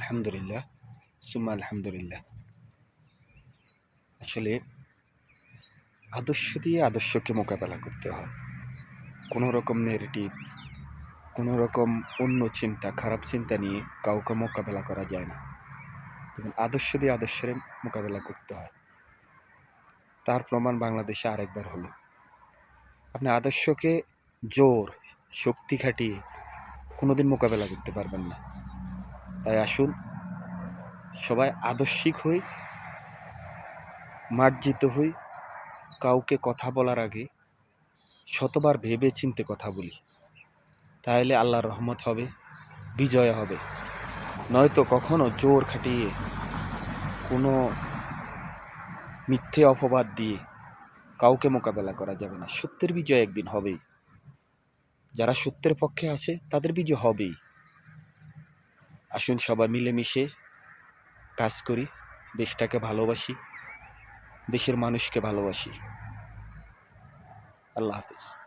আলহামদুলিল্লাহ, সুম্মা আলহামদুলিল্লাহ। আসলে আদর্শ দিয়ে আদর্শকে মোকাবেলা করতে হয়। কোনো রকম নেগেটিভ, কোনো রকম অন্য চিন্তা, খারাপ চিন্তা নিয়ে কাউকে মোকাবেলা করা যায় না। এবং আদর্শ দিয়ে আদর্শের মোকাবেলা করতে হয়। তার প্রমাণ বাংলাদেশে আরেকবার হলো। আপনি আদর্শকে জোর, শক্তি খাটিয়ে কোনোদিন মোকাবেলা করতে পারবেন না। তাই আসুন সবাই আদর্শিক হই, মার্জিত হই, কাউকে কথা বলার আগে শতবার ভেবে চিনতে কথা বলি। তাহলে আল্লাহর রহমত হবে, বিজয় হবে। নয়তো কখনো জোর খাটিয়ে কোনো মিথ্যে অপবাদ দিয়ে কাউকে মোকাবেলা করা যাবে না। সত্যের বিজয় একদিন হবেই। যারা সত্যের পক্ষে আছে তাদের বিজয় হবেই। আসুন সবাই মিলেমিশে কাজ করি, দেশটাকে ভালোবাসি, দেশের মানুষকে ভালোবাসি। আল্লাহ হাফেজ।